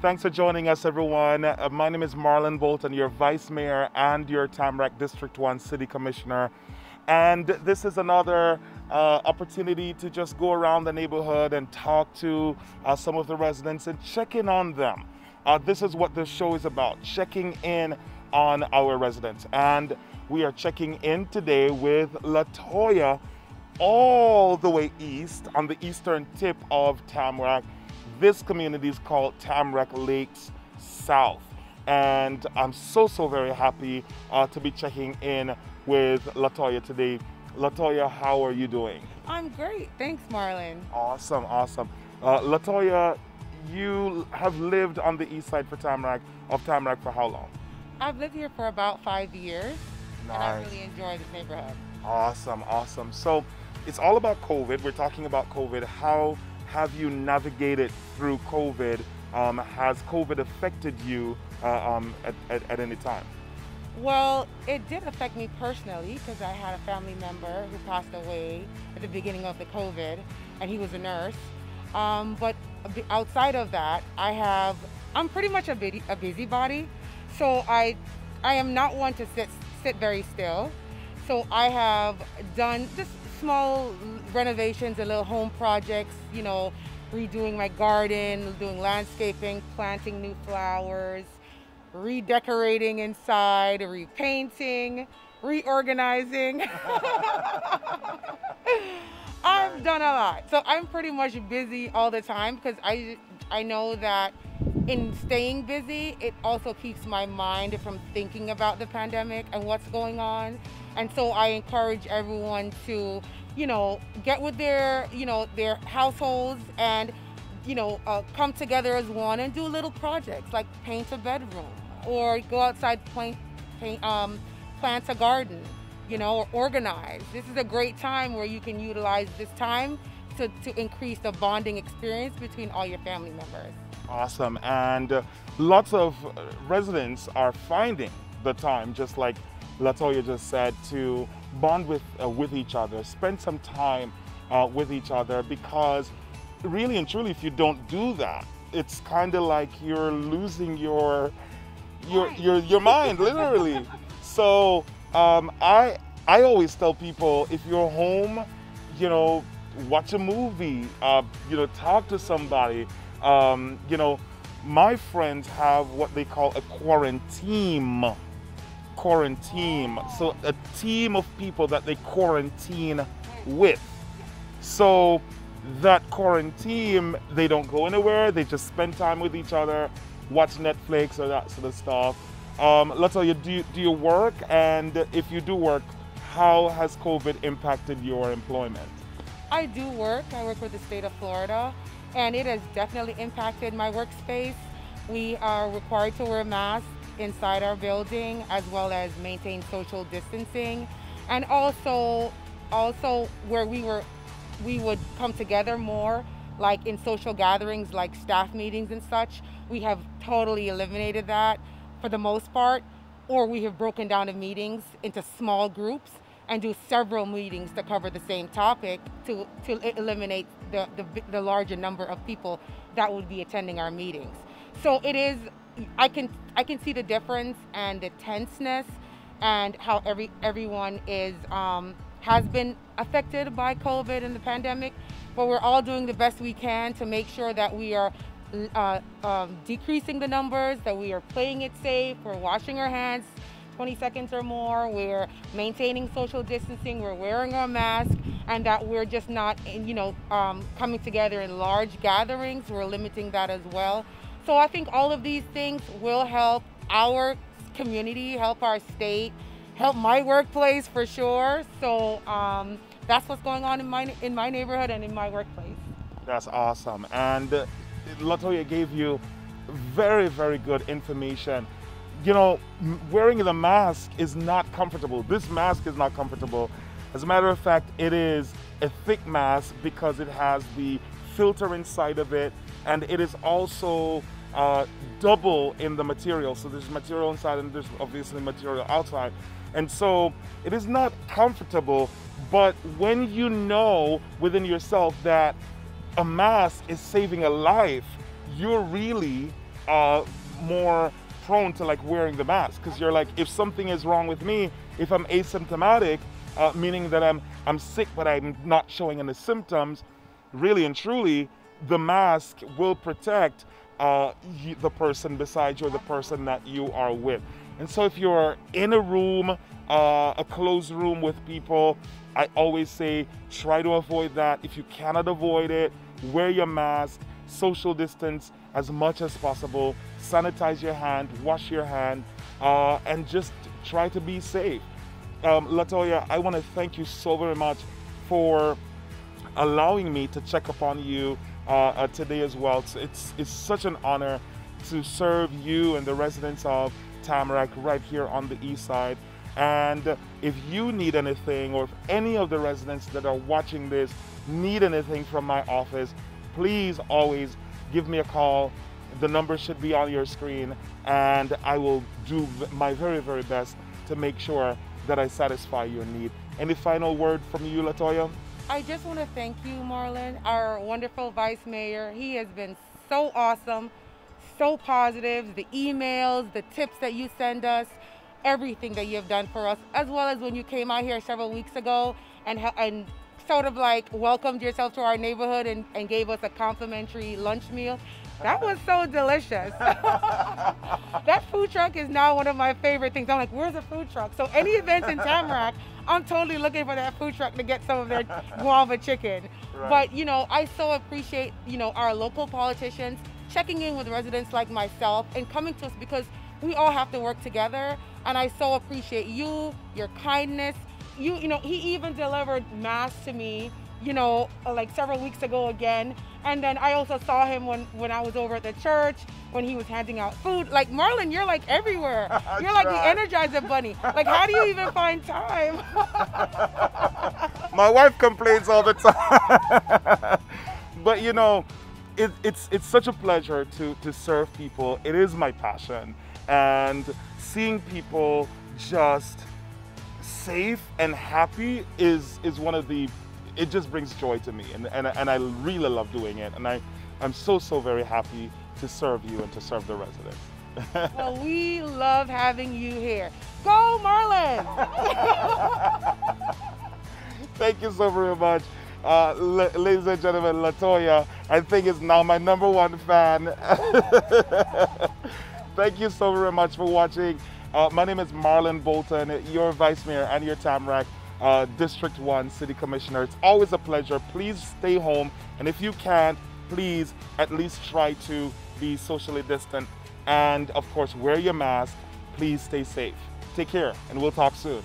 Thanks for joining us, everyone. My name is Marlon Bolton, your Vice Mayor and your Tamarac District 1 City Commissioner. And this is another opportunity to just go around the neighborhood and talk to some of the residents and check in on them. This is what this show is about, checking in on our residents. And we are checking in today with LaToya, all the way east on the eastern tip of Tamarac. This community is called Tamarac Lakes South. And I'm so very happy to be checking in with LaToya today. LaToya, how are you doing? I'm great. Thanks, Marlon. Awesome. LaToya, you have lived on the east side of Tamarac for how long? I've lived here for about 5 years. Nice. And I really enjoy this neighborhood. Awesome. So it's all about COVID. We're talking about COVID. How have you navigated through COVID? Has COVID affected you at any time? Well, it did affect me personally because I had a family member who passed away at the beginning of the COVID, and he was a nurse. But outside of that, I'm pretty much a busybody, so I am not one to sit very still. So I have done just small renovations and little home projects, you know, redoing my garden, doing landscaping, planting new flowers, redecorating inside, repainting, reorganizing. I've done a lot. So I'm pretty much busy all the time because I know that in staying busy, it also keeps my mind from thinking about the pandemic and what's going on. And so I encourage everyone to, you know, get with their households and, come together as one and do little projects like paint a bedroom or go outside, plant a garden, or organize. This is a great time where you can utilize this time to increase the bonding experience between all your family members. Awesome. And lots of residents are finding the time, just like LaToya just said, to bond with each other, spend some time with each other, because really and truly, if you don't do that, it's kind of like you're losing your mind, literally. So I always tell people, if you're home, watch a movie, talk to somebody. My friends have what they call a quarantine. So a team of people that they quarantine with. So that quarantine, they don't go anywhere, they just spend time with each other, watch Netflix or that sort of stuff. LaToya, do you work? And if you do work, how has COVID impacted your employment? I do work. I work with the state of Florida, and it has definitely impacted my workspace. We are required to wear masks inside our building, as well as maintain social distancing. And also where we would come together more, like in social gatherings, like staff meetings and such, we have totally eliminated that for the most part, or we have broken down the meetings into small groups and do several meetings to cover the same topic to eliminate the larger number of people that would be attending our meetings. So it is, I can see the difference and the tenseness and how everyone is has been affected by COVID and the pandemic, but we're all doing the best we can to make sure that we are decreasing the numbers, that we are playing it safe, we're washing our hands 20 seconds or more, we're maintaining social distancing, we're wearing our mask, and that we're just not, coming together in large gatherings. We're limiting that as well. So I think all of these things will help our community, help our state, help my workplace for sure. So that's what's going on in my neighborhood and in my workplace. That's awesome. And LaToya gave you very good information. Wearing the mask is not comfortable. This mask is not comfortable. As a matter of fact, it is a thick mask because it has the filter inside of it, and it is also double in the material. So there's material inside and there's obviously material outside. And so it is not comfortable, but when you know within yourself that a mask is saving a life, you're really more prone to like wearing the mask, because you're like, if something is wrong with me, if I'm asymptomatic, meaning that I'm sick but I'm not showing any symptoms, really and truly, the mask will protect the person beside you or the person that you are with. And so if you're in a room, a closed room with people, I always say try to avoid that. If you cannot avoid it, wear your mask, social distance as much as possible, sanitize your hand, wash your hand, and just try to be safe. Latoya, I want to thank you so very much for allowing me to check upon you today as well. It's such an honor to serve you and the residents of Tamarac right here on the east side. And if you need anything, or if any of the residents that are watching this need anything from my office, please always give me a call. The number should be on your screen, and I will do my very, very best to make sure that I satisfy your need. Any final word from you, Latoya? I just want to thank you, Marlon, our wonderful Vice Mayor. He has been so awesome, so positive. The emails, the tips that you send us, everything that you have done for us, as well as when you came out here several weeks ago and sort of like welcomed yourself to our neighborhood and gave us a complimentary lunch meal. That was so delicious. That food truck is now one of my favorite things. I'm like, where's the food truck? So any events in Tamarac, I'm totally looking for that food truck to get some of their guava chicken. Right. But, you know, I so appreciate, you know, our local politicians checking in with residents like myself and coming to us, because we all have to work together. And I so appreciate you, your kindness. You know, he even delivered mass to me, you know, like several weeks ago again. And then I also saw him when I was over at the church, when he was handing out food. Like, Marlon, you're like everywhere. You're like the Energizer Bunny. Like, how do you even find time? My wife complains all the time. But, you know, it's such a pleasure to serve people. It is my passion. And seeing people just safe and happy is one of the, it just brings joy to me, and I really love doing it, and I'm so very happy to serve you and to serve the residents. Well, we love having you here. Go Marlon! Thank you so very much. Ladies and gentlemen, Latoya, I think, is now my #1 fan. Thank you so very much for watching. My name is Marlon Bolton, your Vice Mayor and your Tamarac District 1 City Commissioner. It's always a pleasure. Please stay home, and if you can't, please at least try to be socially distant, and of course wear your mask. Please stay safe. Take care, and we'll talk soon.